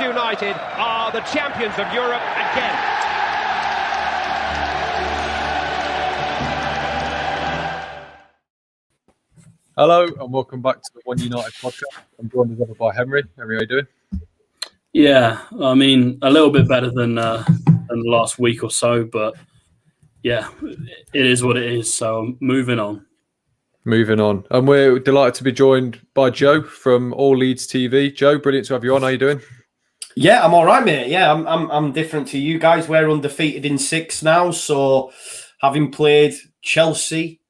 Manchester United are the champions of Europe again. Hello and welcome back to the One United podcast. I'm joined as ever by Henry. Henry, how you doing? Yeah, I mean, a little bit better than the last week or so, but yeah, it is what it is. So moving on. And we're delighted to be joined by Joe from All Leeds TV. Joe, brilliant to have you on. How you doing? Yeah, I'm all right, mate. Yeah, I'm different to you guys. We're undefeated in 6 now, so having played Chelsea,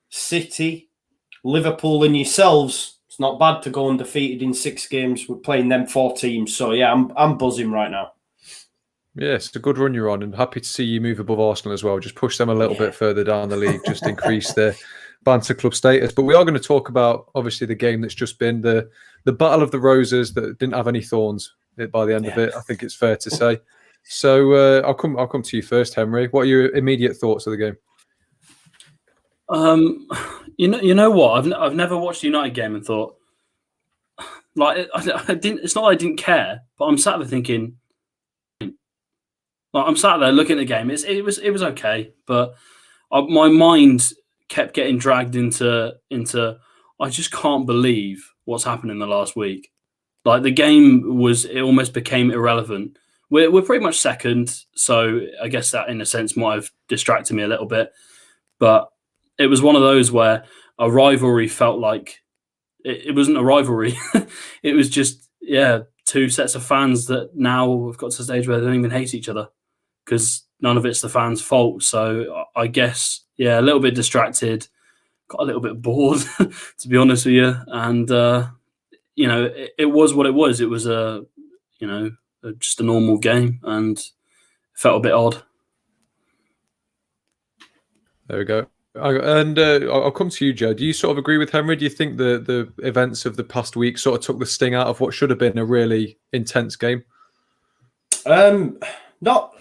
City, Liverpool, and yourselves, it's not bad to go undefeated in 6 games. We're playing them 4 teams, so yeah, I'm buzzing right now. Yeah, it's a good run you're on, and happy to see you move above Arsenal as well. Just push them a little bit further down the league, just increase their banter club status. But we are going to talk about, obviously, the game that's just been the Battle of the Roses that didn't have any thorns by the end of it. I think it's fair to say. So I'll come to you first, Henry. What are your immediate thoughts of the game? You know what? I've never watched a United game and thought, like, I didn't. It's not that I didn't care, but I'm sat there thinking, like, I'm sat there looking at the game. It was okay, but my mind kept getting dragged into. I just can't believe what's happened in the last week. Like, the game it almost became irrelevant. We're pretty much second, so I guess that in a sense might have distracted me a little bit, but it was one of those where a rivalry felt like it wasn't a rivalry. It was just, 2 sets of fans that now have got to the stage where they don't even hate each other because none of it's the fans' fault. So I guess, a little bit distracted, got a little bit bored, to be honest with you. And, it was what it was. It was just a normal game and it felt a bit odd. There we go. And I'll come to you, Joe. Do you sort of agree with Henry? Do you think the events of the past week sort of took the sting out of what should have been a really intense game? Not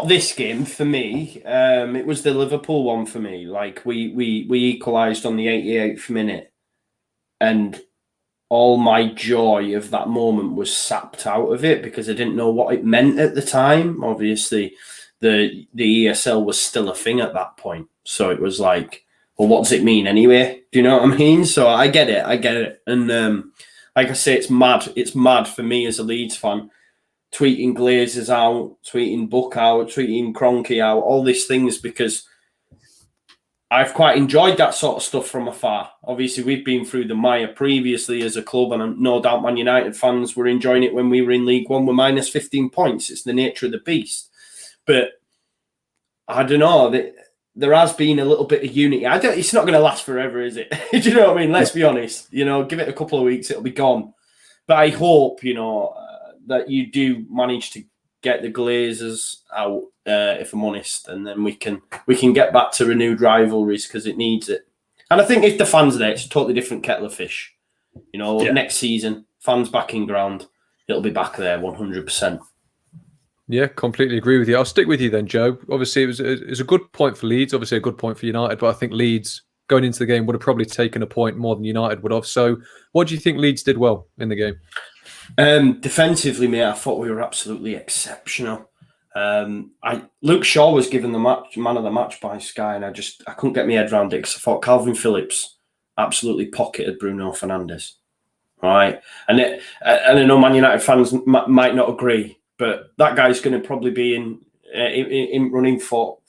this game for me. It was the Liverpool one for me. Like, we equalised on the 88th minute, and all my joy of that moment was sapped out of it because I didn't know what it meant at the time. Obviously, the ESL was still a thing at that point. So it was like, well, what does it mean anyway? Do you know what I mean? So I get it. And like I say, it's mad. It's mad for me as a Leeds fan, tweeting Glazers out, tweeting Buck out, tweeting Kroenke out, all these things, because I've quite enjoyed that sort of stuff from afar. Obviously, we've been through the mire previously as a club, and no doubt Man United fans were enjoying it when we were in League One. We're minus 15 points. It's the nature of the beast. But I don't know. There has been a little bit of unity. It's not going to last forever, is it? Do you know what I mean? Let's be honest. Give it a couple of weeks, it'll be gone. But I hope, that you do manage to get the Glazers out, if I'm honest, and then we can get back to renewed rivalries because it needs it. And I think if the fans are there, it's a totally different kettle of fish. Next season, fans back in ground, it'll be back there 100%. Yeah, completely agree with you. I'll stick with you then, Joe. Obviously, it was a good point for Leeds, obviously a good point for United, but I think Leeds, going into the game, would have probably taken a point more than United would have. So what do you think Leeds did well in the game? Defensively, mate, I thought we were absolutely exceptional. Luke Shaw was given the man of the match by Sky, and I couldn't get my head around it because I thought Calvin Phillips absolutely pocketed Bruno Fernandes. Right? And I know Man United fans might not agree, but that guy's going to probably be in running for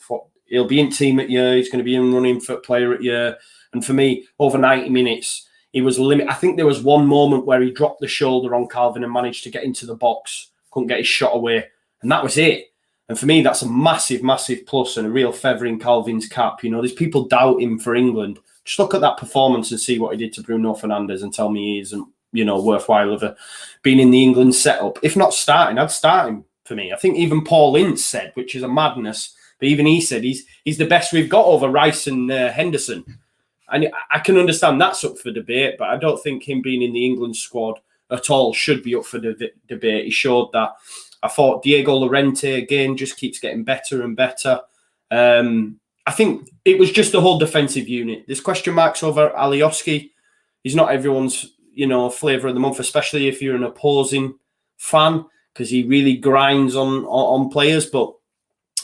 he'll be in team at year. He's going to be in running for player at year. And for me, over 90 minutes, he was limit. I think there was one moment where he dropped the shoulder on Calvin and managed to get into the box, couldn't get his shot away, and that was it. And for me, that's a massive, massive plus and a real feather in Calvin's cap. There's people doubt him for England. Just look at that performance and see what he did to Bruno Fernandes and tell me he isn't, worthwhile of being in the England setup. If not starting, I'd start him for me. I think even Paul Ince said, which is a madness, but even he said he's the best we've got over Rice and Henderson. And I can understand that's up for debate, but I don't think him being in the England squad at all should be up for debate. He showed that. I thought Diego Llorente, again, just keeps getting better and better. I think it was just the whole defensive unit. There's question marks over Alioski. He's not everyone's, flavour of the month, especially if you're an opposing fan because he really grinds on players. But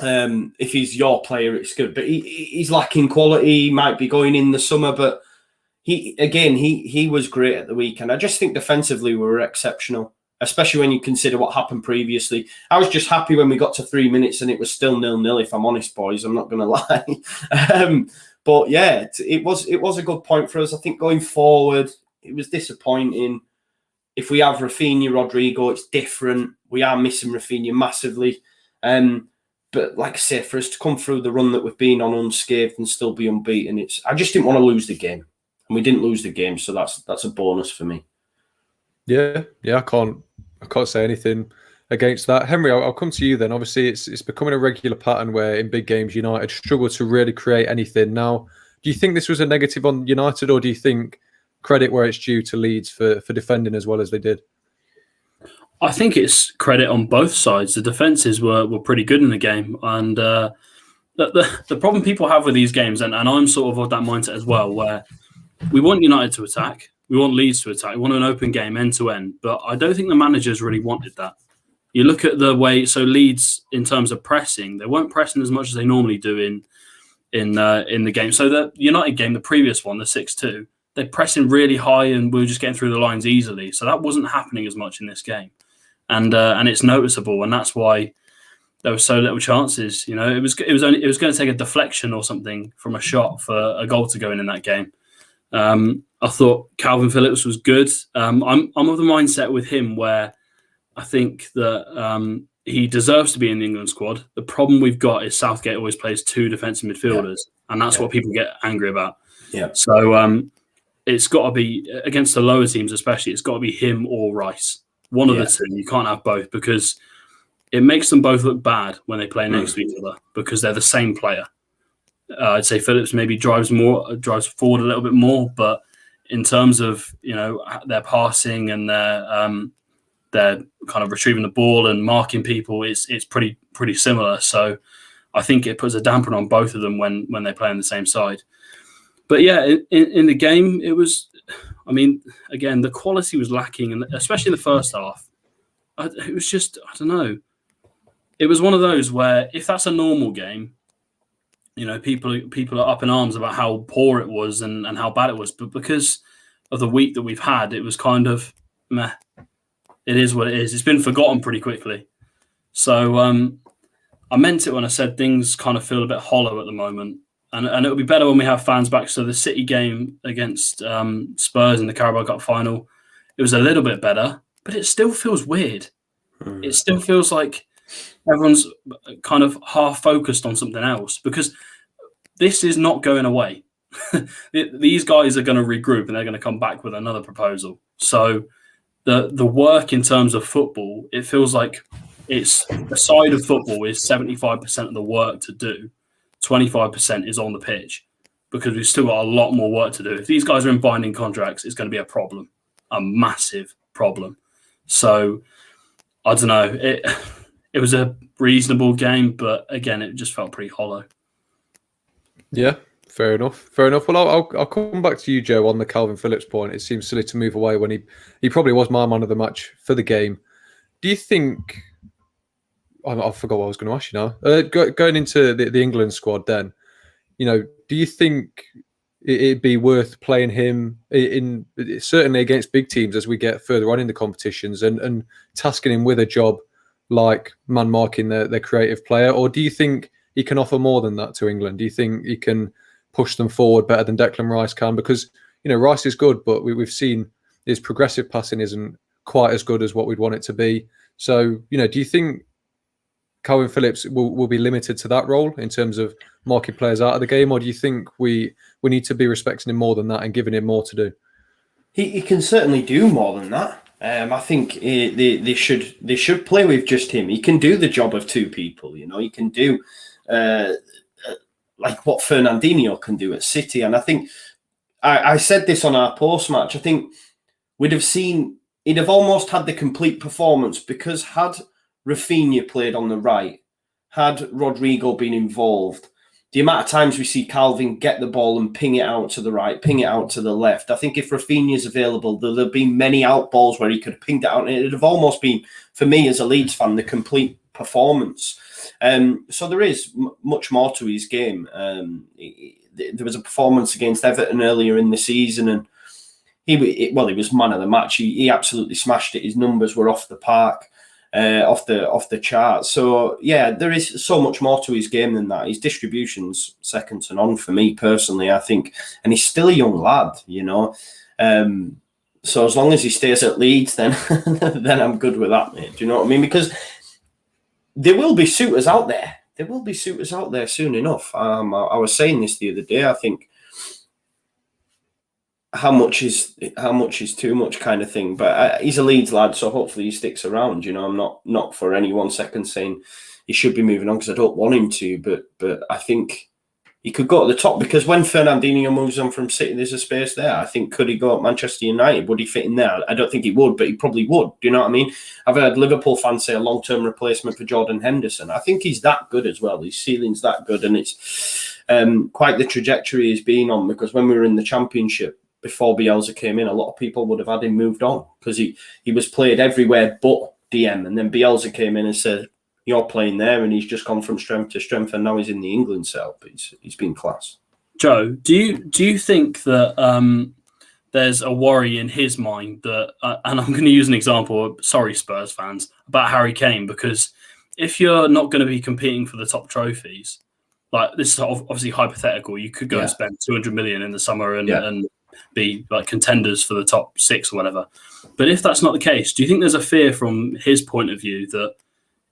if he's your player, it's good. But he's lacking quality. He might be going in the summer, but he was great at the weekend. I just think defensively we were exceptional, especially when you consider what happened previously. I was just happy when we got to 3 minutes and it was still 0-0, if I'm honest, boys. I'm not going to lie. But yeah, it was a good point for us. I think going forward, it was disappointing. If we have Rafinha, Rodrigo, it's different. We are missing Rafinha massively. But like I say, for us to come through the run that we've been on unscathed and still be unbeaten, I just didn't want to lose the game. And we didn't lose the game, so that's a bonus for me. Yeah, I can't say anything against that. Henry, I'll come to you then. Obviously, it's becoming a regular pattern where in big games United struggle to really create anything. Now, do you think this was a negative on United, or do you think credit where it's due to Leeds for defending as well as they did? I think it's credit on both sides. The defences were pretty good in the game, and the problem people have with these games, and I'm sort of that mindset as well, where we want United to attack, we want Leeds to attack, we want an open game end to end, but I don't think the managers really wanted that. You look at the way, so Leeds in terms of pressing, they weren't pressing as much as they normally do in the game. So the United game, the previous one, the 6-2, they're pressing really high and we were just getting through the lines easily. So that wasn't happening as much in this game, and it's noticeable, and that's why there were so little chances. You know, it was going to take a deflection or something from a shot for a goal to go in that game. I thought Calvin Phillips was good. I'm of the mindset with him where I think that he deserves to be in the England squad. The problem we've got is Southgate always plays two defensive midfielders, and that's what people get angry about. Yeah. So it's got to be, against the lower teams especially, it's got to be him or Rice. One of the two. You can't have both, because it makes them both look bad when they play next to each other, because they're the same player. I'd say Phillips maybe drives forward a little bit more, but in terms of, you know, their passing and their kind of retrieving the ball and marking people, it's pretty similar. So I think it puts a damper on both of them when they play on the same side. But yeah, in the game, it was, I mean, again, the quality was lacking, and especially in the first half. It was just, I don't know. It was one of those where if that's a normal game, you know, people are up in arms about how poor it was and how bad it was. But because of the week that we've had, it was kind of meh. It is what it is. It's been forgotten pretty quickly. So I meant it when I said things kind of feel a bit hollow at the moment. And it'll be better when we have fans back. So the City game against Spurs in the Carabao Cup final, it was a little bit better, but it still feels weird. It still feels like everyone's kind of half focused on something else, because this is not going away. These guys are going to regroup and they're going to come back with another proposal. So the work in terms of football, it feels like it's the side of football is 75% of the work to do. 25% is on the pitch, because we've still got a lot more work to do. If these guys are in binding contracts, it's going to be a problem, a massive problem. So I don't know. It was a reasonable game, but again, it just felt pretty hollow. Yeah, fair enough. Well, I'll come back to you, Joe, on the Calvin Phillips point. It seems silly to move away when he probably was my man of the match for the game. Do you think? I forgot what I was going to ask you now. Going into the England squad, then, you know, do you think it'd be worth playing him in certainly against big teams as we get further on in the competitions, and tasking him with a job like man marking their creative player? Or do you think he can offer more than that to England? Do you think he can push them forward better than Declan Rice can? Because, you know, Rice is good, but we've seen his progressive passing isn't quite as good as what we'd want it to be. So, you know, do you think Calvin Phillips will be limited to that role in terms of marking players out of the game, or do you think we need to be respecting him more than that and giving him more to do? He can certainly do more than that. I think they should play with just him. He can do the job of two people. You know, he can do like what Fernandinho can do at City. And I think I said this on our post match. I think he'd have almost had the complete performance, because had Rafinha played on the right, had Rodrigo been involved, the amount of times we see Calvin get the ball and ping it out to the right, ping it out to the left. I think if Rafinha's available, there'll have been many out balls where he could have pinged it out, and it'd have almost been, for me as a Leeds fan, the complete performance. So there is much more to his game. There was a performance against Everton earlier in the season, and he was man of the match. He absolutely smashed it. His numbers were off the park. Off the chart. So yeah, there is so much more to his game than that. His distribution's second to none for me personally, I think, and he's still a young lad, you know. So as long as he stays at Leeds, then then I'm good with that, mate. Do you know what I mean? Because there will be suitors out there. There will be suitors out there soon enough. I was saying this the other day. I think how much is too much kind of thing, but he's a Leeds lad, so hopefully he sticks around. You know, I'm not for any 1 second saying he should be moving on, because I don't want him to, but I think he could go to the top, because when Fernandinho moves on from City, there's a space there. I think, could he go at Manchester United? Would he fit in there? I don't think he would, but he probably would. Do you know what I mean? I've heard Liverpool fans say a long-term replacement for Jordan Henderson. I think he's that good as well. His ceiling's that good, and it's quite the trajectory he's been on, because when we were in the Championship, before Bielsa came in, a lot of people would have had him moved on, because he was played everywhere but DM. And then Bielsa came in and said, you're playing there, and he's just gone from strength to strength, and now he's in the England setup. He's been class. Joe, do you think that there's a worry in his mind that, and I'm going to use an example, sorry Spurs fans, about Harry Kane, because if you're not going to be competing for the top trophies, like, this is obviously hypothetical, you could go and spend 200 million in the summer and be like contenders for the top 6 or whatever. But if that's not the case, do you think there's a fear from his point of view that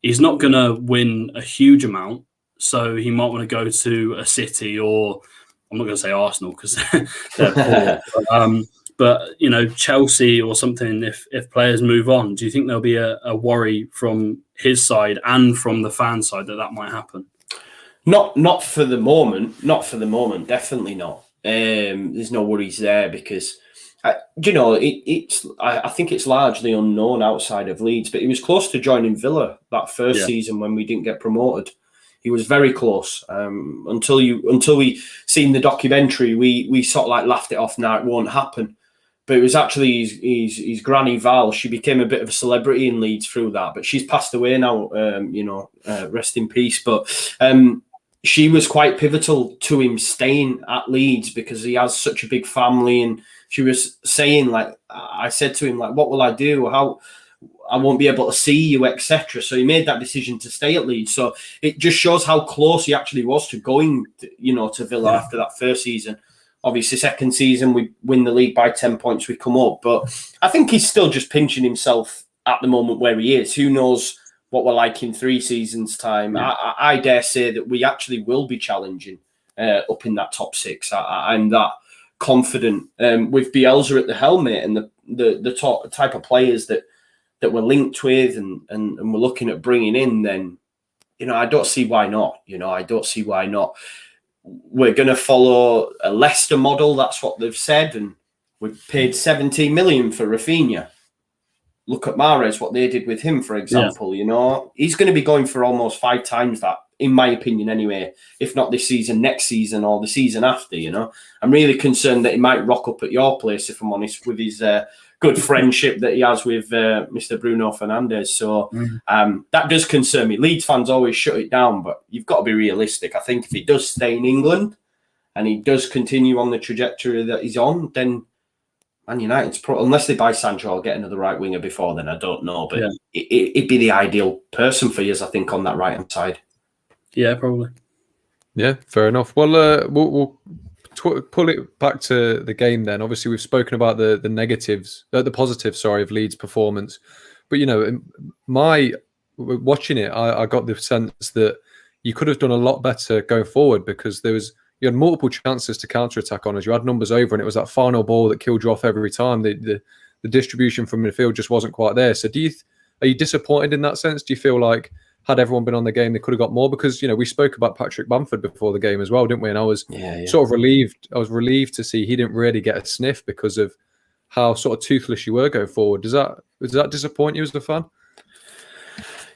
he's not going to win a huge amount, so he might want to go to a City, or I'm not going to say Arsenal because they're poor, but you know, Chelsea or something, if players move on? Do you think there'll be a worry from his side and from the fan side that might happen? Not for the moment. Not for the moment. Definitely not. There's no worries there, because I think it's largely unknown outside of Leeds, but he was close to joining Villa that first season when we didn't get promoted. He was very close. Until we seen the documentary, we sort of like laughed it off. Now it won't happen. But it was actually his granny Val. She became a bit of a celebrity in Leeds through that, but she's passed away now. Rest in peace. But she was quite pivotal to him staying at Leeds, because he has such a big family. And she was saying, like, I said to him, like, what will I do? How I won't be able to see you, etc. So he made that decision to stay at Leeds. So it just shows how close he actually was to going, to Villa after that first season. Obviously, second season, we win the league by 10 points, we come up. But I think he's still just pinching himself at the moment where he is. Who knows what we're like in 3 seasons' time? I dare say that we actually will be challenging up in that top 6. I'm that confident with Bielsa at the helm and the top type of players that we're linked with and we're looking at bringing in. Then, I don't see why not. I don't see why not. We're going to follow a Leicester model. That's what they've said. And we've paid 17 million for Rafinha. Look at Mahrez, what they did with him, for example. He's going to be going for almost 5 times that, in my opinion, anyway. If not this season, next season, or the season after. I'm really concerned that he might rock up at your place, if I'm honest, with his good friendship that he has with Mr. Bruno Fernandes. So that does concern me. Leeds fans always shut it down, but you've got to be realistic. I think if he does stay in England and he does continue on the trajectory that he's on, then Man United's unless they buy Sancho or get another right winger before then, I don't know. But it'd be the ideal person for you, I think, on that right-hand side. Yeah, probably. Yeah, fair enough. Well, we'll pull it back to the game then. Obviously, we've spoken about the negatives, the positives, of Leeds' performance. But, watching it, I got the sense that you could have done a lot better going forward, because you had multiple chances to counter-attack on us. You had numbers over, and it was that final ball that killed you off every time. The distribution from midfield just wasn't quite there. So are you disappointed in that sense? Do you feel like, had everyone been on the game, they could have got more? Because, we spoke about Patrick Bamford before the game as well, didn't we? And I was sort of relieved. I was relieved to see he didn't really get a sniff because of how sort of toothless you were going forward. Does that disappoint you as a fan?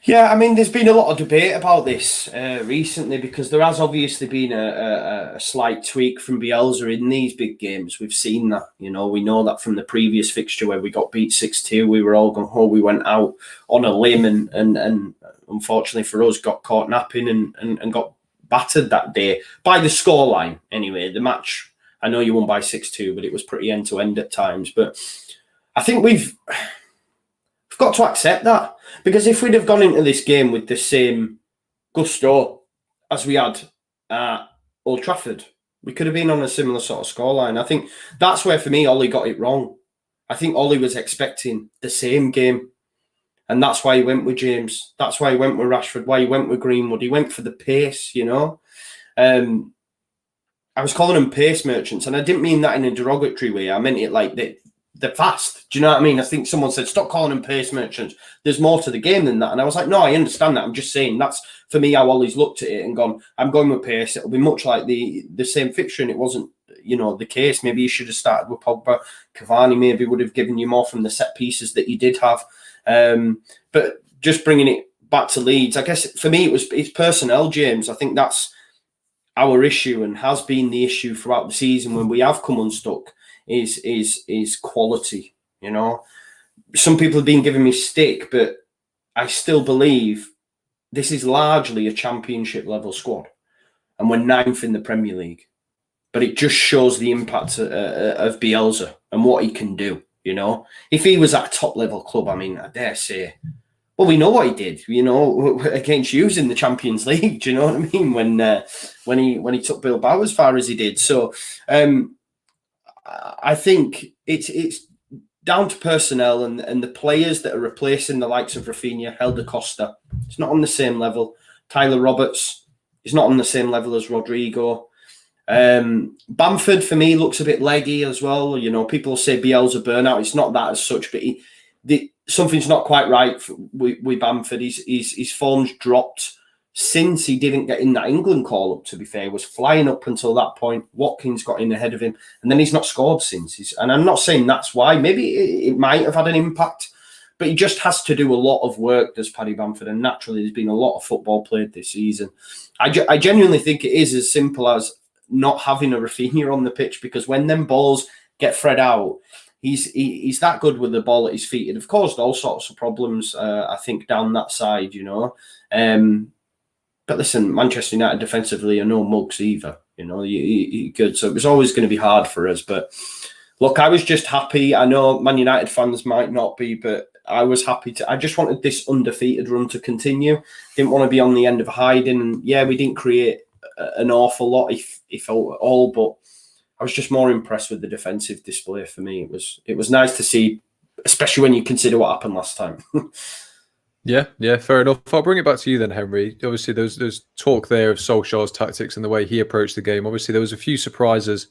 Yeah, I mean, there's been a lot of debate about this recently because there has obviously been a slight tweak from Bielsa in these big games. We've seen that, we know that from the previous fixture where we got beat 6-2, we were all going, oh, we went out on a limb and unfortunately for us got caught napping and got battered that day by the scoreline. Anyway, the match, I know you won by 6-2, but it was pretty end-to-end at times. But I think we've got to accept that. Because if we'd have gone into this game with the same gusto as we had at Old Trafford, we could have been on a similar sort of scoreline. I think that's where, for me, Ollie got it wrong. I think Ollie was expecting the same game. And that's why he went with James. That's why he went with Rashford, why he went with Greenwood. He went for the pace, I was calling them pace merchants, and I didn't mean that in a derogatory way. I meant it like they're fast. Do you know what I mean? I think someone said, stop calling them pace merchants. There's more to the game than that. And I was like, no, I understand that. I'm just saying that's, for me, how Ollie's looked at it and gone, I'm going with pace. It'll be much like the same fixture, and it wasn't, the case. Maybe you should have started with Pogba. Cavani maybe would have given you more from the set pieces that you did have. But just bringing it back to Leeds, I guess for me, it's personnel, James. I think that's our issue and has been the issue throughout the season when we have come unstuck. Is quality, Some people have been giving me stick, but I still believe this is largely a championship level squad, and we're 9th in the Premier League. But it just shows the impact of Bielsa and what he can do. If he was at a top level club, I mean, I dare say, well, we know what he did, against you in the Champions League. Do you know what I mean? When he took Bilbao as far as he did, so. I think it's down to personnel and the players that are replacing the likes of Rafinha. Helder Costa, it's not on the same level. Tyler Roberts is not on the same level as Rodrigo. Bamford, for me, looks a bit leggy as well. People say Bielsa burnout. It's not that as such, but something's not quite right with Bamford. His form's dropped since he didn't get in that England call-up, to be fair. He was flying up until that point. Watkins got in ahead of him, and then he's not scored since. And I'm not saying that's why. Maybe it might have had an impact, but he just has to do a lot of work, does Paddy Bamford, and naturally there's been a lot of football played this season. I genuinely think it is as simple as not having a Rafinha on the pitch, because when them balls get thread out, he's that good with the ball at his feet. It have caused all sorts of problems, I think, down that side, But listen, Manchester United defensively are no mugs either. You're good. So it was always going to be hard for us. But look, I was just happy. I know Man United fans might not be, but I was happy I just wanted this undefeated run to continue. Didn't want to be on the end of hiding. And yeah, we didn't create an awful lot, if at all, but I was just more impressed with the defensive display for me. It was nice to see, especially when you consider what happened last time. Yeah, fair enough. I'll bring it back to you then, Henry. Obviously, there's talk there of Solskjaer's tactics and the way he approached the game. Obviously, there was a few surprises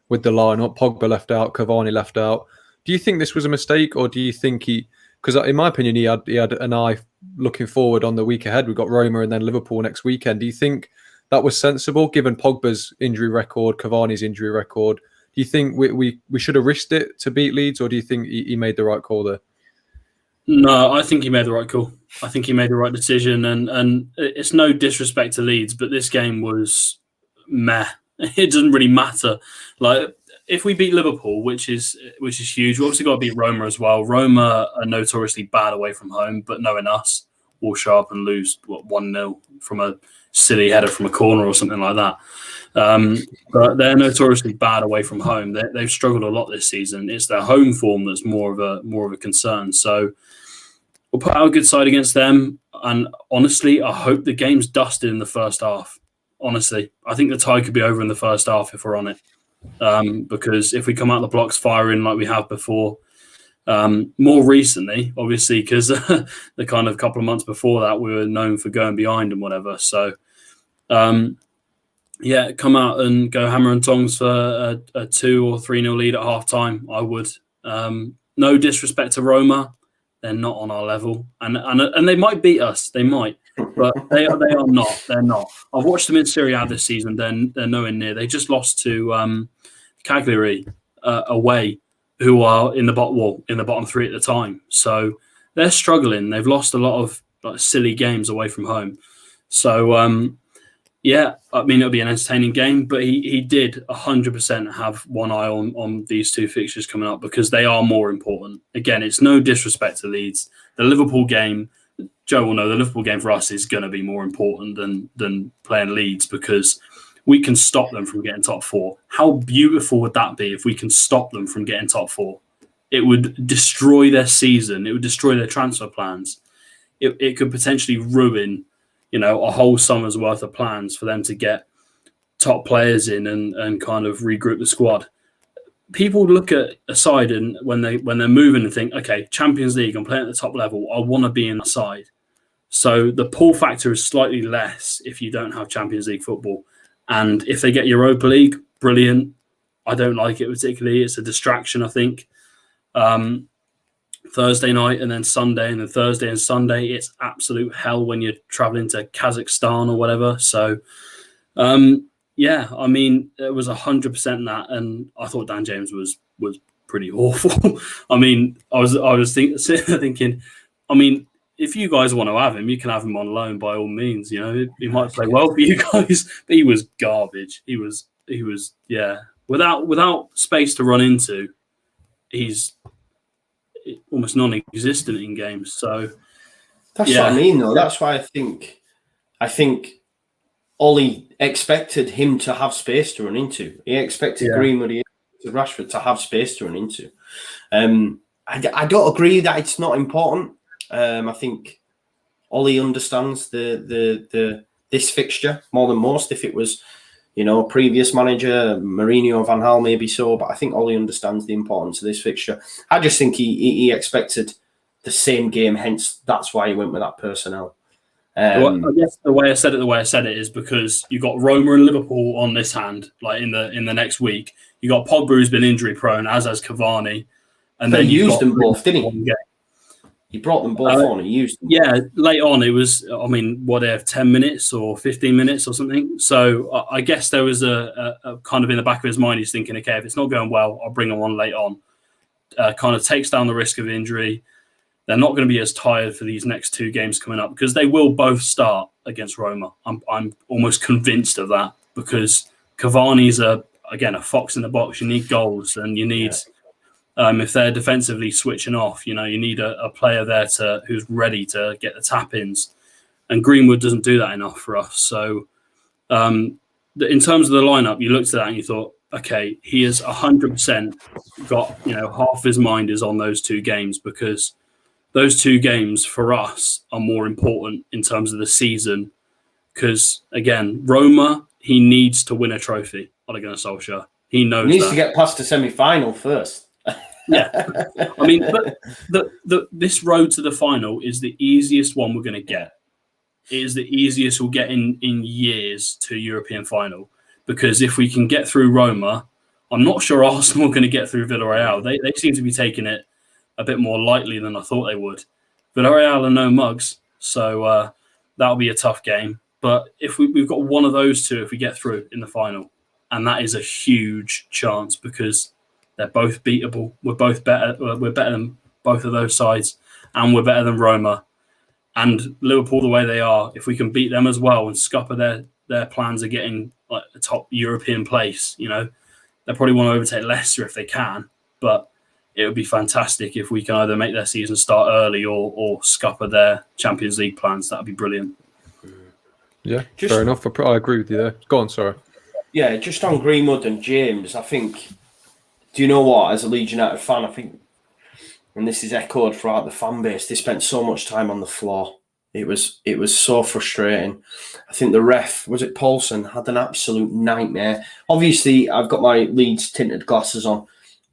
with the lineup. Pogba left out, Cavani left out. Do you think this was a mistake, or do you think because in my opinion, he had an eye looking forward on the week ahead. We've got Roma and then Liverpool next weekend. Do you think that was sensible, given Pogba's injury record, Cavani's injury record? Do you think we should have risked it to beat Leeds, or do you think he made the right call there? No, I think he made the right call. I think he made the right decision, and it's no disrespect to Leeds, but this game was meh. It doesn't really matter. Like, if we beat Liverpool, which is huge, we obviously got to beat Roma as well. Roma are notoriously bad away from home, but knowing us, we'll show up and lose 1-0 from a silly header from a corner or something like that. But they're notoriously bad away from home. They've struggled a lot this season. It's their home form that's more of a concern. So we'll put our good side against them. And honestly, I hope the game's dusted in the first half. Honestly, I think the tie could be over in the first half if we're on it. Because if we come out the blocks firing like we have before, more recently, obviously, because the kind of couple of months before that, we were known for going behind and whatever. So, yeah, come out and go hammer and tongs for a 2 or 3-0 lead at half time. I would. No disrespect to Roma. They're not on our level. And they might beat us. They might. But they are not. They're not. I've watched them in Serie A this season. They're nowhere near. They just lost to Cagliari away, who are in the bottom three at the time. So they're struggling. They've lost a lot of like silly games away from home. So yeah, I mean, it'll be an entertaining game, but he did 100% have one eye on these two fixtures coming up because they are more important. Again, it's no disrespect to Leeds. The Liverpool game, Joe will know, the Liverpool game for us is going to be more important than playing Leeds because we can stop them from getting top four. How beautiful would that be if we can stop them from getting top four? It would destroy their season. It would destroy their transfer plans. It could potentially ruin, a whole summer's worth of plans for them to get top players in and kind of regroup the squad. People look at a side and when they're moving and think, okay, Champions League, I'm playing at the top level. I want to be in the side. So the pull factor is slightly less if you don't have Champions League football. And if they get Europa League, brilliant. I don't like it particularly. It's a distraction, I think. Thursday night and then Sunday and then Thursday and Sunday, it's absolute hell when you're traveling to Kazakhstan or whatever. So, yeah, I mean, it was 100% that, and I thought Dan James was pretty awful. I mean, I was thinking, I mean, if you guys want to have him, you can have him on loan by all means. He might play well for you guys, but he was garbage. He was yeah, without space to run into, he's almost non-existent in games. So that's what I mean, though. That's why I think Ollie expected him to have space to run into. He expected Greenwood, he expected Rashford to have space to run into. I don't agree that it's not important. I think Ollie understands this fixture more than most. If it was, previous manager, Mourinho or Van Gaal, maybe so, but I think Ollie understands the importance of this fixture. I just think he expected the same game, hence that's why he went with that personnel. I guess the way I said it is because you got Roma and Liverpool on this hand, like in the next week. You got Pogba, who's been injury prone, as has Cavani, and then you used them both, didn't he? He brought them both on. He used them. Yeah, late on it was. I mean, what they have 10 minutes or 15 minutes or something. So I guess there was a kind of in the back of his mind, he's thinking, okay, if it's not going well, I'll bring him on late on. Kind of takes down the risk of injury. They're not going to be as tired for these next two games coming up because they will both start against Roma. I'm almost convinced of that because Cavani's a fox in the box. You need goals and you need. If they're defensively switching off, you need a player there who's ready to get the tap-ins. And Greenwood doesn't do that enough for us. So in terms of the lineup, you looked at that and you thought, okay, he has 100% got, half his mind is on those two games because those two games for us are more important in terms of the season. Because, again, Roma, he needs to win a trophy, Ole Gunnar Solskjaer. He knows he needs to get past the semi-final first. Yeah, I mean, but this road to the final is the easiest one we're going to get. It is the easiest we'll get in years to European final because if we can get through Roma, I'm not sure Arsenal are going to get through Villarreal. They seem to be taking it a bit more lightly than I thought they would. Villarreal are no mugs, so that'll be a tough game. But if we've got one of those two, if we get through in the final, and that is a huge chance because they're both beatable. We're both better. We're better than both of those sides, and we're better than Roma and Liverpool the way they are. If we can beat them as well and scupper their plans of getting like a top European place, they probably want to overtake Leicester if they can. But it would be fantastic if we can either make their season start early or scupper their Champions League plans. That'd be brilliant. Yeah, fair enough. I agree with you there. Go on, sorry. Yeah, just on Greenwood and James, I think. Do you know what? As a Leeds United fan, I think, and this is echoed throughout the fan base, they spent so much time on the floor. It was so frustrating. I think the ref, was it Paulson, had an absolute nightmare. Obviously, I've got my Leeds tinted glasses on,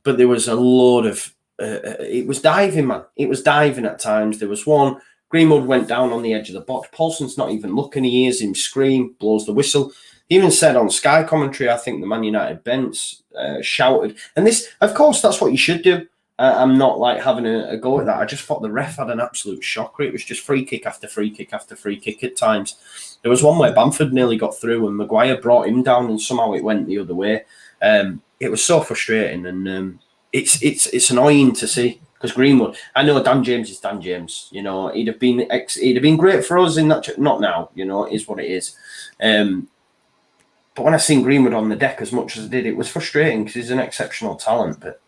but there was a load of. It was diving, man. It was diving at times. There was one. Greenwood went down on the edge of the box. Paulson's not even looking. He hears him scream, blows the whistle. He even said on Sky commentary, I think the Man United bench shouted. And this, of course, that's what you should do. I'm not like having a go at that. I just thought the ref had an absolute shocker. It was just free kick after free kick after free kick at times. There was one where Bamford nearly got through and Maguire brought him down and somehow it went the other way. It was so frustrating and it's annoying to see Because Greenwood, I know Dan James is Dan James. You know, he'd have been great for us in that. Not now, you know, it is what it is. But when I seen Greenwood on the deck as much as I did, it was frustrating because he's an exceptional talent. But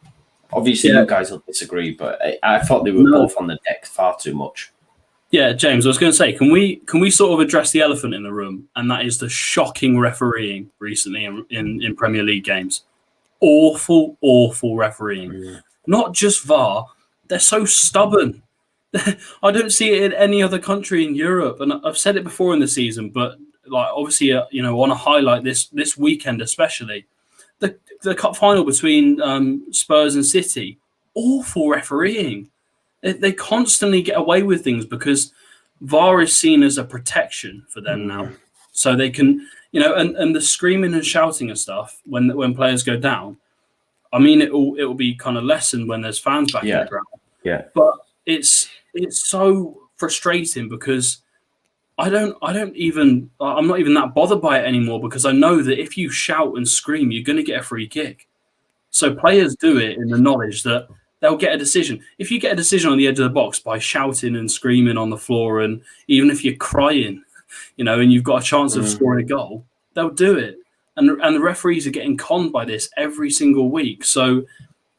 obviously, you guys will disagree. But I thought they were both on the deck far too much. Yeah, James, I was going to say, can we sort of address the elephant in the room, and that is the shocking refereeing recently in Premier League games. Awful refereeing. Yeah. Not just VAR, they're so stubborn. I don't see it in any other country in Europe, and I've said it before in the season, but like obviously, you know, I want to highlight this weekend especially. The cup final between Spurs and City, awful refereeing. They constantly get away with things because VAR is seen as a protection for them now. So they can, you know, and the screaming and shouting and stuff when players go down, I mean, it will be kind of lessened when there's fans back in the ground. Yeah. But it's so frustrating because I'm not even that bothered by it anymore because I know that if you shout and scream, you're going to get a free kick. So players do it in the knowledge that they'll get a decision. If you get a decision on the edge of the box by shouting and screaming on the floor, and even if you're crying, you know, and you've got a chance of scoring a goal, they'll do it. And the referees are getting conned by this every single week. So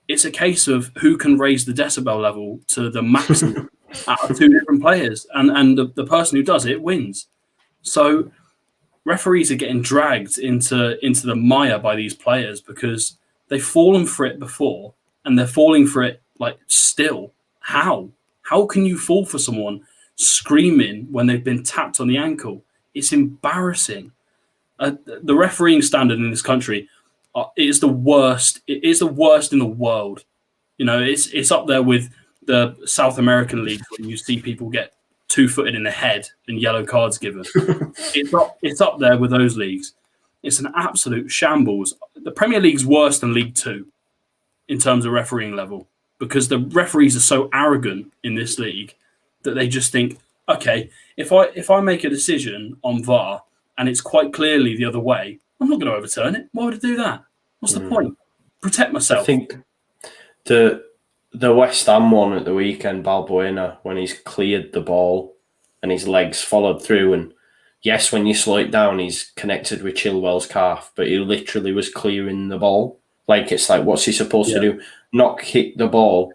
it's a case of who can raise the decibel level to the maximum out of two different players. And the person who does it wins. So referees are getting dragged into the mire by these players because they've fallen for it before. And they're falling for it, like, still. How? How can you fall for someone screaming when they've been tapped on the ankle? It's embarrassing. The refereeing standard in this country is the worst. It is the worst in the world. You know, it's up there with the South American leagues when you see people get 2-footed in the head and yellow cards given. It's up there with those leagues. It's an absolute shambles. The Premier League's worse than League Two in terms of refereeing level, because the referees are so arrogant in this league that they just think, okay, if I make a decision on VAR and it's quite clearly the other way, I'm not going to overturn it. Why would I do that? What's the point? Protect myself. I think the West Ham one at the weekend, Balbuena, when he's cleared the ball and his legs followed through, and yes, when you slow it down, he's connected with Chilwell's calf, but he literally was clearing the ball. Like, it's like, what's he supposed to do? Not kick the ball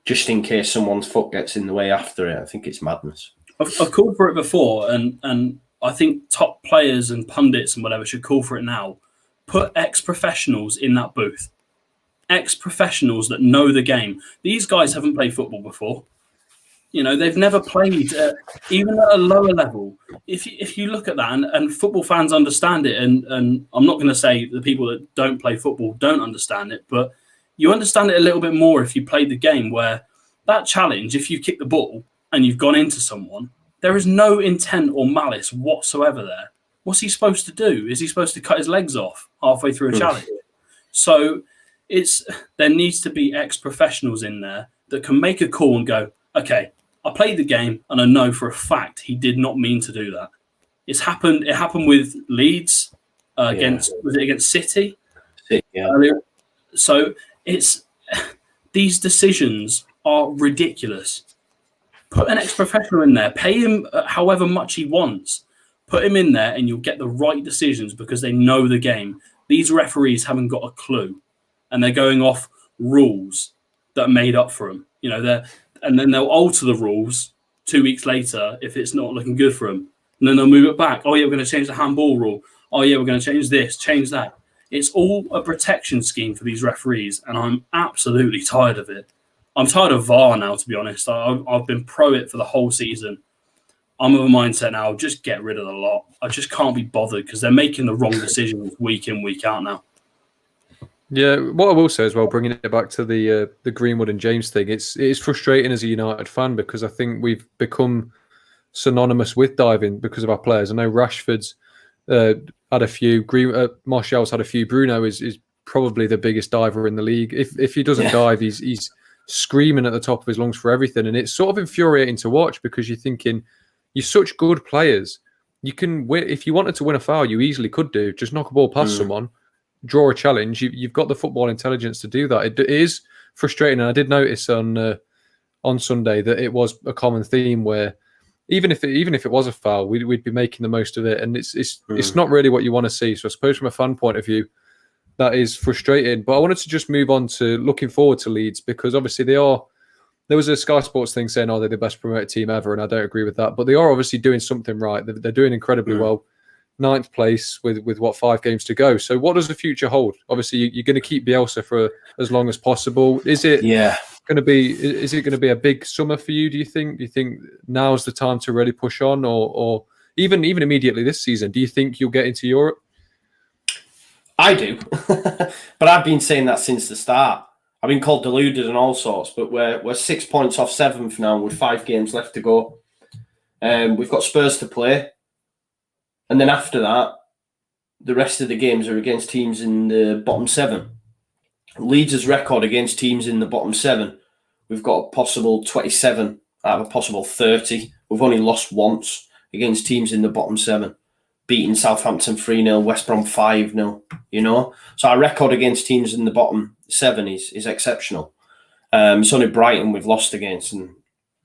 just in case someone's foot gets in the way after it. I think it's madness. I've called for it before, and I think top players and pundits and whatever should call for it now. Put ex-professionals in that booth. Ex-professionals that know the game. These guys haven't played football before. You know, they've never played, even at a lower level. If you look at that, and football fans understand it, and I'm not going to say the people that don't play football don't understand it, but you understand it a little bit more if you played the game, where that challenge, if you kick the ball and you've gone into someone, there is no intent or malice whatsoever there. What's he supposed to do? Is he supposed to cut his legs off halfway through a challenge? So there needs to be ex-professionals in there that can make a call and go, okay, I played the game and I know for a fact he did not mean to do that. It happened with Leeds against City? Yeah. So these decisions are ridiculous. Put an ex-professional in there, pay him however much he wants. Put him in there and you'll get the right decisions because they know the game. These referees haven't got a clue, and they're going off rules that are made up for them. You know, and then they'll alter the rules 2 weeks later if it's not looking good for them. And then they'll move it back. Oh, yeah, we're going to change the handball rule. Oh, yeah, we're going to change this, change that. It's all a protection scheme for these referees, and I'm absolutely tired of it. I'm tired of VAR now, to be honest. I've been pro it for the whole season. I'm of a mindset now, just get rid of the lot. I just can't be bothered because they're making the wrong decisions week in, week out now. Yeah, what I will say as well, bringing it back to the Greenwood and James thing, it is frustrating as a United fan because I think we've become synonymous with diving because of our players. I know Rashford's had a few, Martial's had a few. Bruno is probably the biggest diver in the league. If he doesn't dive, he's screaming at the top of his lungs for everything, and it's sort of infuriating to watch because you're thinking you're such good players. You can win if you wanted to win a foul, you easily could do. Just knock a ball past someone. Draw a challenge. You've got the football intelligence to do that. It is frustrating. And I did notice on Sunday that it was a common theme where even if it was a foul, we'd be making the most of it, and it's not really what you want to see. So I suppose from a fan point of view, that is frustrating. But I wanted to just move on to looking forward to Leeds, because obviously they are. There was a Sky Sports thing saying, "Oh, they're the best promoted team ever," and I don't agree with that. But they are obviously doing something right. They're doing incredibly well. 9th place with what 5 games to go. So what does the future hold? Obviously, you're going to keep Bielsa for as long as possible. Is it going to be a big summer for you? Do you think? Do you think now's the time to really push on, or even immediately this season? Do you think you'll get into Europe? I do, but I've been saying that since the start. I've been called deluded and all sorts, but we're 6 points off 7th now with 5 games left to go. We've got Spurs to play, and then after that, the rest of the games are against teams in the bottom 7. Leeds' record against teams in the bottom 7, we've got a possible 27 out of a possible 30. We've only lost once against teams in the bottom 7. Beating Southampton 3-0, West Brom 5-0, you know? So our record against teams in the bottom 7 is exceptional. It's only Brighton we've lost against, and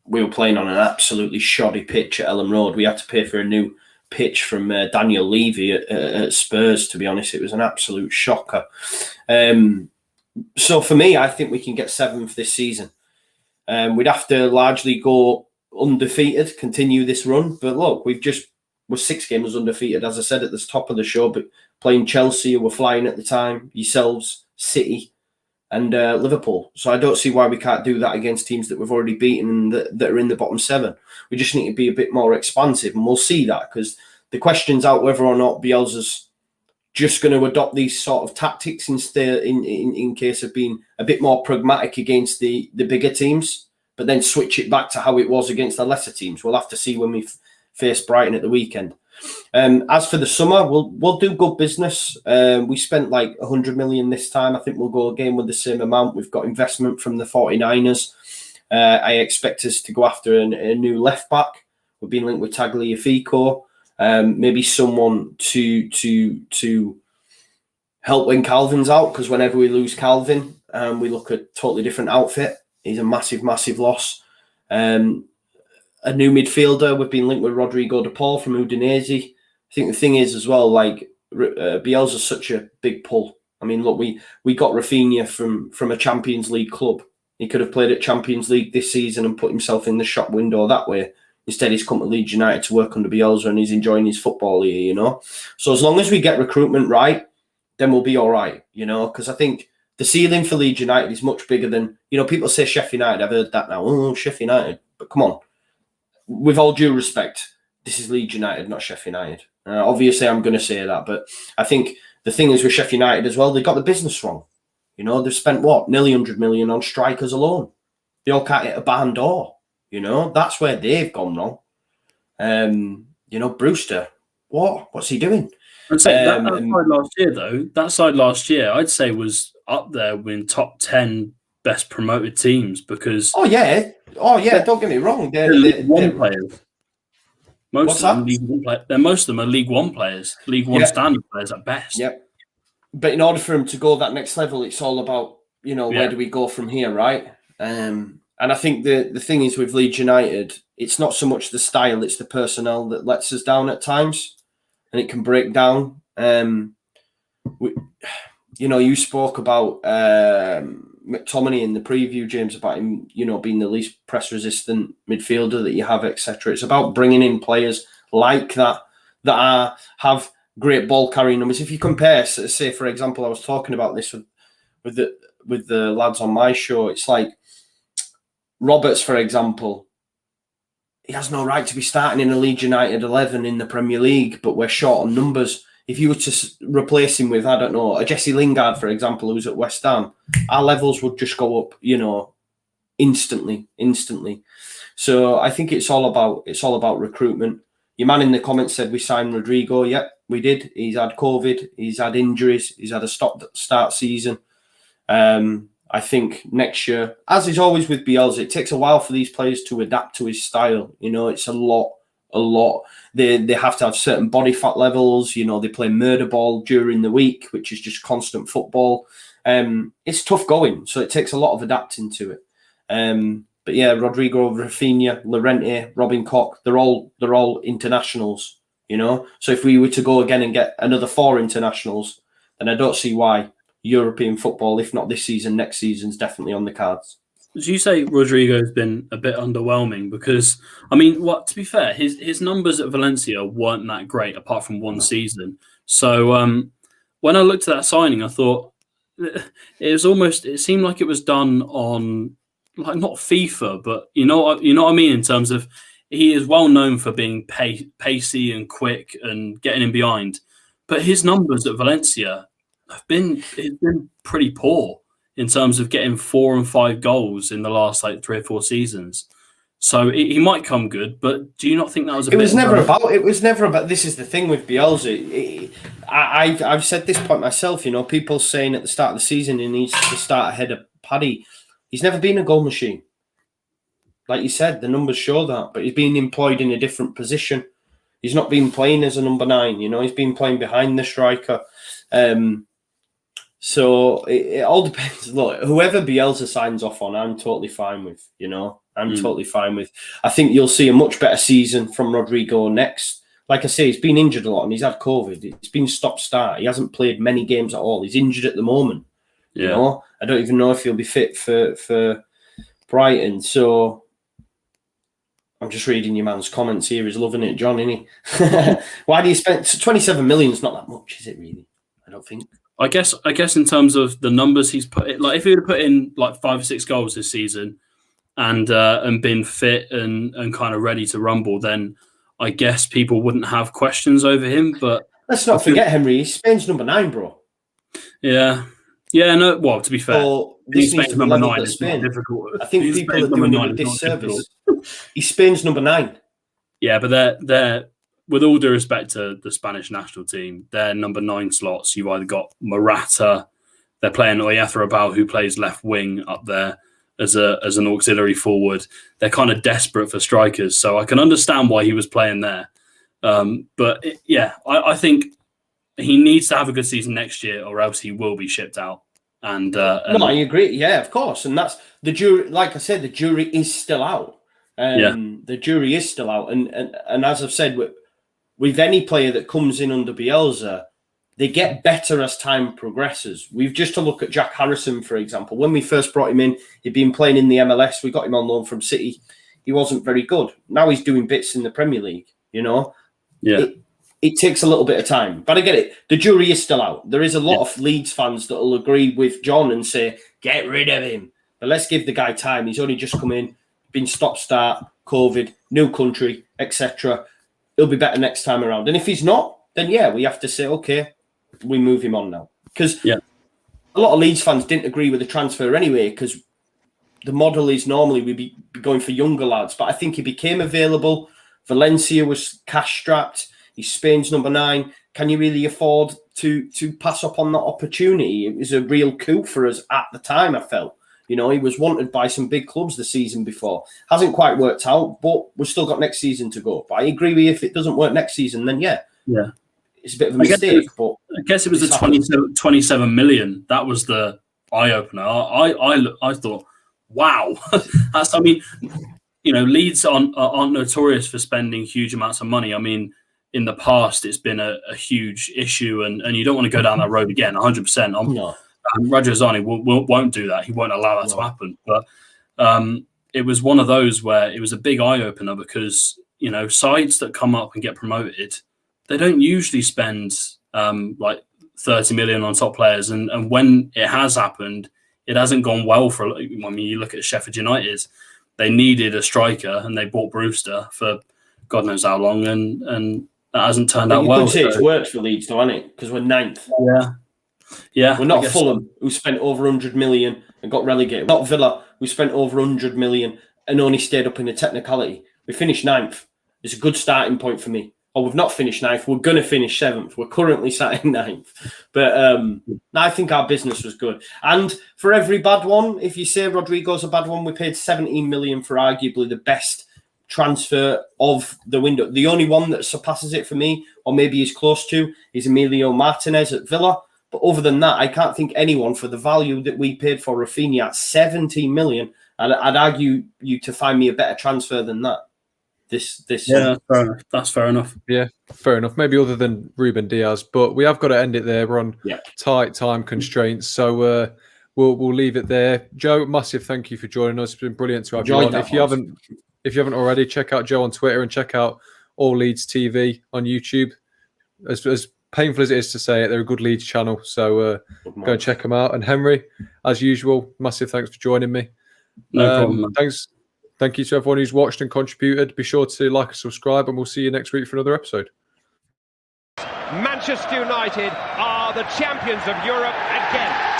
we were playing on an absolutely shoddy pitch at Ellen Road. We had to pay for a new pitch from Daniel Levy at Spurs, to be honest. It was an absolute shocker. So for me, I think we can get 7th this season. We'd have to largely go undefeated, continue this run. But look, we're 6 games undefeated, as I said at the top of the show, but playing Chelsea, who were flying at the time, yourselves, City, and Liverpool. So I don't see why we can't do that against teams that we've already beaten and that are in the bottom 7. We just need to be a bit more expansive, and we'll see that, because the question's out whether or not Bielsa's just going to adopt these sort of tactics instead, in case of being a bit more pragmatic against the bigger teams, but then switch it back to how it was against the lesser teams. We'll have to see when we face Brighton at the weekend. As for the summer, we'll do good business. We spent like 100 million this time. I think we'll go again with the same amount. We've got investment from the 49ers. I expect us to go after a new left back. We've been linked with Tagliafico. Maybe someone to help when Calvin's out, because whenever we lose Calvin, we look at a totally different outfit. He's a massive, massive loss. A new midfielder. We've been linked with Rodrigo de Paul from Udinese. I think the thing is as well, like Bielsa's such a big pull. I mean, look, we got Rafinha from a Champions League club. He could have played at Champions League this season and put himself in the shop window that way. Instead, he's come to Leeds United to work under Bielsa, and he's enjoying his football here, you know. So as long as we get recruitment right, then we'll be all right, you know, because I think the ceiling for Leeds United is much bigger than, you know, people say Sheffield United. I've heard that now. Oh, Sheffield United. But come on. With all due respect, this is Leeds United, not Sheffield United. Obviously, I'm going to say that, but I think the thing is with Sheffield United as well, they got the business wrong. You know, they've spent, nearly 100 million on strikers alone. They all can't hit a barn door. You know, that's where they've gone wrong. You know, Brewster, what's he doing? I'd say that side last year, though, I'd say was up there with top 10 best promoted teams, because... Oh, yeah, don't get me wrong. They're League One players. Most of them are League One players, League One standard players at best. Yep. But in order for him to go that next level, it's all about, you know, where do we go from here, right? And I think the thing is with Leeds United, it's not so much the style, it's the personnel that lets us down at times, and it can break down. You know, you spoke about McTominay in the preview, James, about him, you know, being the least press-resistant midfielder that you have, etc. It's about bringing in players like that have great ball-carrying numbers. If you compare, say, for example, I was talking about this with the lads on my show, it's like Roberts, for example, he has no right to be starting in a Leeds United 11 in the Premier League, but we're short on numbers. If you were to replace him with, I don't know, a Jesse Lingard, for example, who's at West Ham, our levels would just go up, you know, instantly. So I think it's all about recruitment. Your man in the comments said we signed Rodrigo. Yep, we did. He's had COVID. He's had injuries. He's had a start season. I think next year, as is always with Bielsa, it takes a while for these players to adapt to his style. You know, it's a lot. They have to have certain body fat levels. You know, they play murder ball during the week, which is just constant football. It's tough going, so it takes a lot of adapting to it. But yeah, Rodrigo, Rafinha, Llorente, Robin Koch, they're all internationals, you know. So if we were to go again and get another 4 internationals, then I don't see why European football, if not this season, next season's definitely on the cards. As you say, Rodrigo's been a bit underwhelming because, I mean, to be fair, his numbers at Valencia weren't that great apart from one season. So when I looked at that signing, I thought it seemed like it was done on, like, not FIFA, but you know what I mean, in terms of he is well known for being pacey and quick and getting in behind, but his numbers at Valencia have been pretty poor in terms of getting 4 and 5 goals in the last like 3 or 4 seasons. So he might come good, but do you not think that was It was never about. This is the thing with Bielsa. I've said this point myself. You know, people saying at the start of the season he needs to start ahead of Paddy. He's never been a goal machine. Like you said, the numbers show that, but he's been employed in a different position. He's not been playing as a number 9. You know, he's been playing behind the striker. So it all depends. Look, whoever Bielsa signs off on, I'm totally fine with. You know, I'm totally fine with. I think you'll see a much better season from Rodrigo next. Like I say, he's been injured a lot and he's had COVID. It's been stop-start. He hasn't played many games at all. He's injured at the moment. Yeah. You know, I don't even know if he'll be fit for Brighton. So I'm just reading your man's comments here. He's loving it, John, isn't he? Why do you spend 27 million? Is not that much, is it really? I don't think. I guess in terms of the numbers he's put, like if he would have put in like 5 or 6 goals this season and been fit and kind of ready to rumble, then I guess people wouldn't have questions over him. But let's not forget, Henry, he's Spain's number 9, bro. Yeah. Yeah, no, well, to be fair, so this needs to be leveled at Spain. Difficult. I think people are doing him a disservice. He's Spain's number 9. Yeah, but they're with all due respect to the Spanish national team, their number 9 slots, you've either got Morata, they're playing Oyarzábal, who plays left wing up there as an auxiliary forward. They're kind of desperate for strikers, so I can understand why he was playing there. I think he needs to have a good season next year, or else he will be shipped out. And no, I agree. Yeah, of course, and that's the jury. Like I said, the jury is still out. The jury is still out, and as I've said, with any player that comes in under Bielsa, they get better as time progresses. We've just to look at Jack Harrison, for example. When we first brought him in, he'd been playing in the MLS. We got him on loan from City. He wasn't very good. Now he's doing bits in the Premier League, you know? Yeah. It takes a little bit of time. But I get it. The jury is still out. There is a lot of Leeds fans that will agree with John and say, get rid of him. But let's give the guy time. He's only just come in, been stop-start, COVID, new country, etc. He'll be better next time around. And if he's not, then we have to say, okay, we move him on now. Because a lot of Leeds fans didn't agree with the transfer anyway, because the model is normally we'd be going for younger lads. But I think he became available. Valencia was cash-strapped. He's Spain's number 9. Can you really afford to pass up on that opportunity? It was a real coup for us at the time, I felt. You know, he was wanted by some big clubs the season before. Hasn't quite worked out, but we've still got next season to go. But I agree with you, if it doesn't work next season, then it's a bit of a mistake. But I guess it was the 27 million. That was the eye-opener. I thought, wow. I mean, you know, Leeds aren't notorious for spending huge amounts of money. I mean, in the past, it's been a huge issue, and you don't want to go down that road again, 100%. No. Rajazani won't do that. He won't allow that to happen. But it was one of those where it was a big eye-opener because, you know, sides that come up and get promoted, they don't usually spend like 30 million on top players. And when it has happened, it hasn't gone well for, I mean, you look at Sheffield United, they needed a striker and they bought Brewster for God knows how long, and that hasn't turned out well. You could say it's worked for Leeds, though, hasn't it? Because we're 9th. Yeah. We're not Fulham, who spent over 100 million and got relegated. We're not Villa, who spent over 100 million and only stayed up in the technicality. We finished 9th. It's a good starting point for me. Or we've not finished 9th. We're going to finish 7th. We're currently sat in 9th. But I think our business was good. And for every bad one, if you say Rodrigo's a bad one, we paid 17 million for arguably the best transfer of the window. The only one that surpasses it for me, or maybe is close to, is Emilio Martinez at Villa. But other than that, I can't think anyone for the value that we paid for Rafinha at 17 million. And I'd argue you to find me a better transfer than that. Yeah, that's fair enough. Yeah, fair enough. Maybe other than Ruben Diaz, but we have got to end it there. We're on tight time constraints, so we'll leave it there. Joe, massive thank you for joining us. It's been brilliant to have you on. If you haven't already, check out Joe on Twitter and check out All Leeds TV on YouTube. As painful as it is to say it, they're a good Leeds channel, so go and check them out. And Henry, as usual, massive thanks for joining me. No problem, man. Thanks. Thank you to everyone who's watched and contributed. Be sure to like and subscribe, and we'll see you next week for another episode. Manchester United are the champions of Europe again.